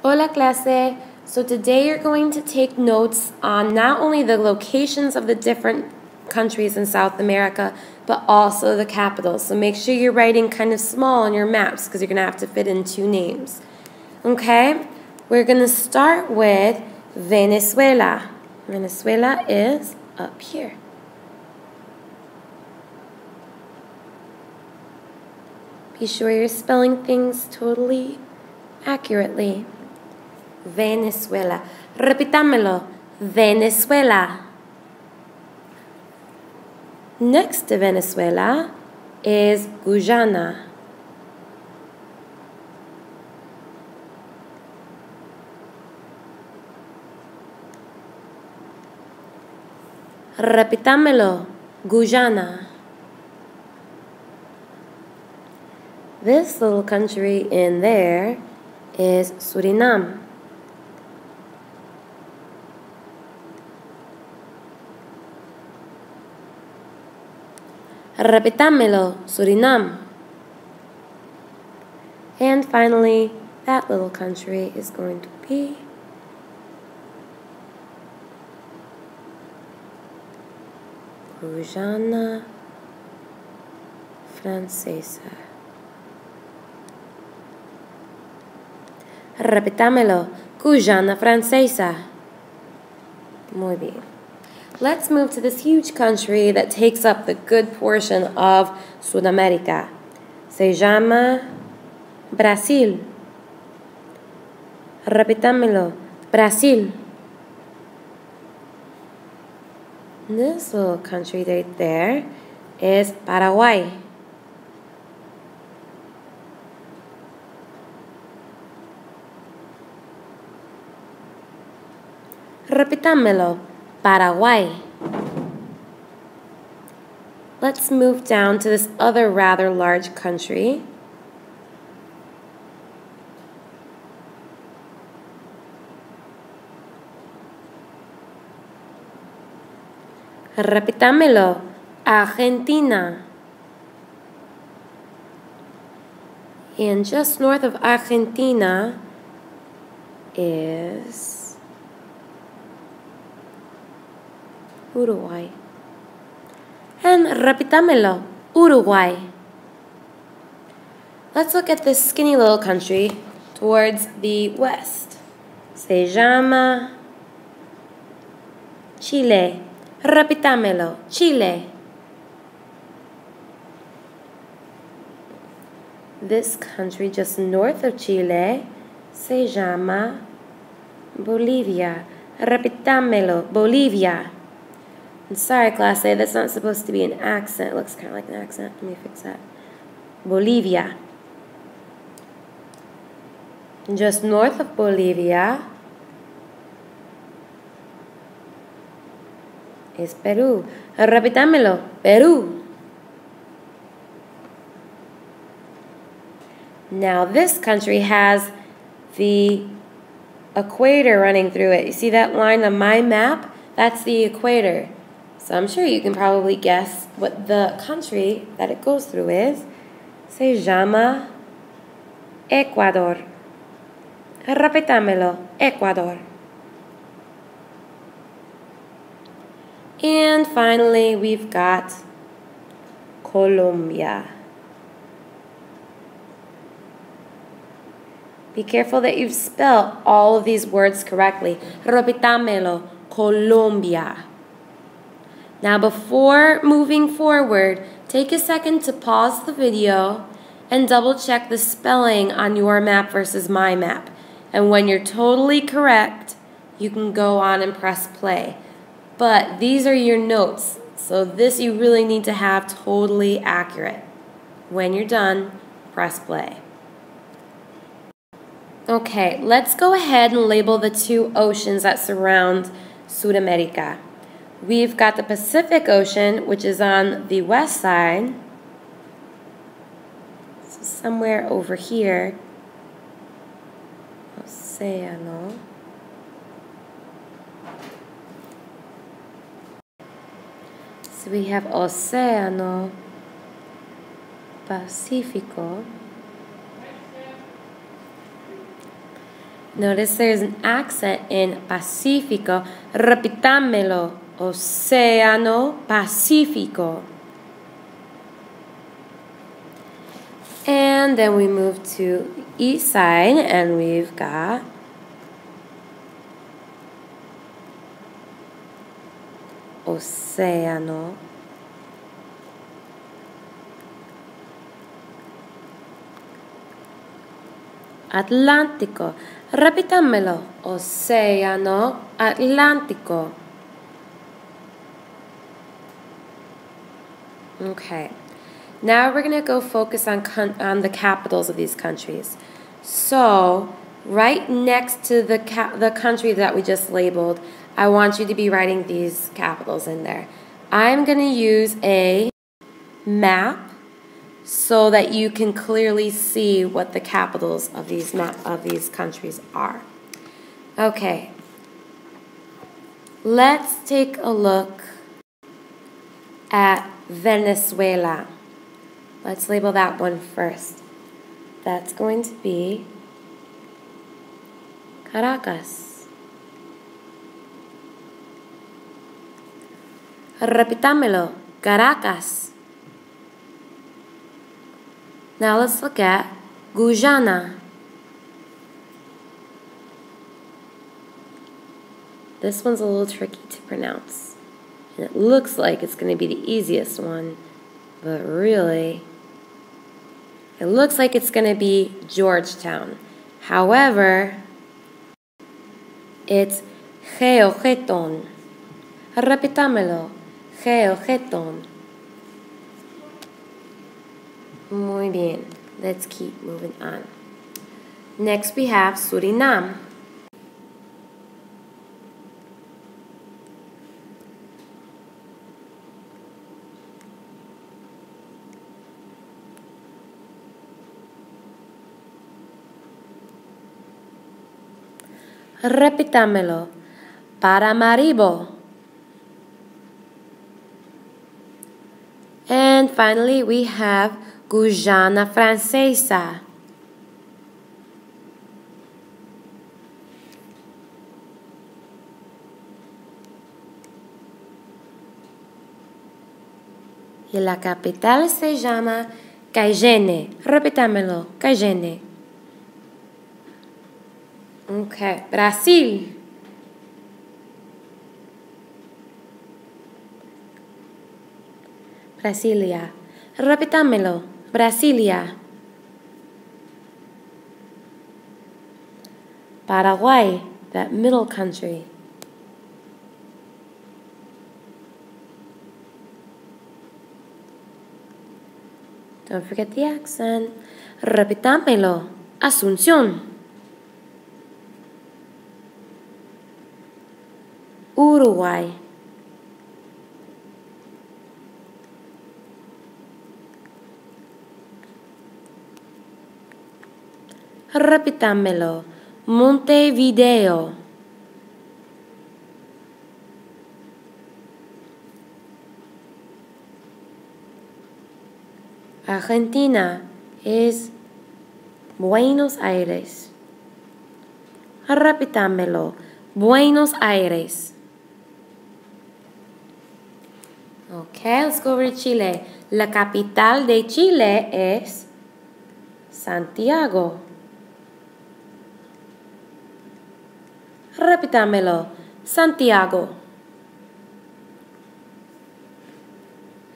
Hola clase. So today you're going to take notes on not only the locations of the different countries in South America, but also the capitals. So make sure you're writing kind of small on your maps because you're going to have to fit in 2 names. Okay? We're going to start with Venezuela. Venezuela is up here. Be sure you're spelling things totally accurately. Venezuela. Repitámelo. Venezuela. Next to Venezuela is Guyana. Repitámelo. Guyana. This little country in there is Suriname. Repitámelo, Suriname. And finally, that little country is going to be Guyana Francesa. Repitámelo, Guyana Francesa. Muy bien. Let's move to this huge country that takes up the good portion of Sudamérica. Se llama Brasil. Repitámelo, Brasil. This little country right there is Paraguay. Repitámelo, Paraguay. Let's move down to this other rather large country. Repitámelo, Argentina. And just north of Argentina is Uruguay. And repitámelo, Uruguay. Let's look at this skinny little country towards the west. Se llama Chile. Repitámelo, Chile. This country just north of Chile se llama Bolivia. Repitámelo, Bolivia. I'm sorry, class A, that's not supposed to be an accent. It looks kind of like an accent. Let me fix that. Bolivia. Just north of Bolivia is Peru. Repitámelo, Peru. Now this country has the equator running through it. You see that line on my map? That's the equator. So I'm sure you can probably guess what the country that it goes through is. Se llama Ecuador. Repitámelo, Ecuador. And finally, we've got Colombia. Be careful that you spell all of these words correctly. Repitámelo, Colombia. Now before moving forward, take a second to pause the video and double check the spelling on your map versus my map. And when you're totally correct, you can go on and press play. But these are your notes, so this you really need to have totally accurate. When you're done, press play. Okay, let's go ahead and label the 2 oceans that surround Sudamérica. We've got the Pacific Ocean, which is on the west side. So somewhere over here. Oceano. So we have Oceano Pacífico. Notice there's an accent in Pacífico. Repitámelo. Océano Pacífico. And then we move to the east side, and we've got Océano Atlántico. Repitámelo. Océano Atlántico. Okay. Now we're going to go focus on the capitals of these countries. So, right next to the country that we just labeled, I want you to be writing these capitals in there. I'm going to use a map so that you can clearly see what the capitals of these countries are. Okay. Let's take a look at Venezuela. Let's label that one first. That's going to be Caracas. Repitámelo. Caracas. Now let's look at Guyana. This one's a little tricky to pronounce. And it looks like it's going to be the easiest one, but really, it looks like it's going to be Georgetown. However, it's Georgetown. Repitámelo. Georgetown. Muy bien. Let's keep moving on. Next we have Suriname. Repitámelo. Paramaribo. And finally, we have Guyana Francesa. Y la capital se llama Cayenne. Repitámelo. Cayenne. Okay, Brasil. Brasilia. Repitámelo. Brasilia. Paraguay, that middle country. Don't forget the accent. Repitámelo. Asunción. Uruguay. Repitámelo. Montevideo. Argentina is Buenos Aires. Repitámelo. Buenos Aires. Okay, let's go over to Chile. La capital de Chile es Santiago. Repitámelo. Santiago.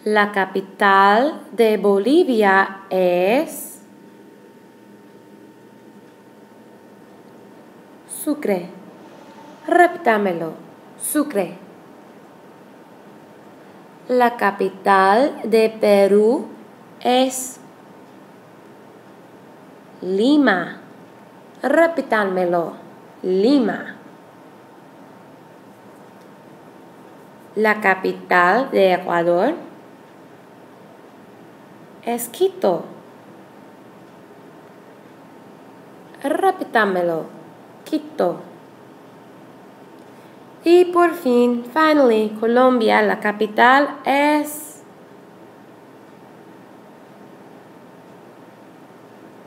La capital de Bolivia es Sucre. Repitámelo. Sucre. La capital de Perú es Lima. Repitámelo. Lima. La capital de Ecuador es Quito. Repitámelo. Quito. Y por fin, finally, Colombia, la capital es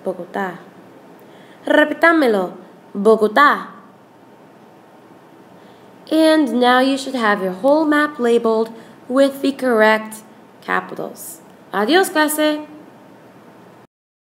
Bogotá. Repitámelo. Bogotá. And now you should have your whole map labeled with the correct capitals. Adiós, clase!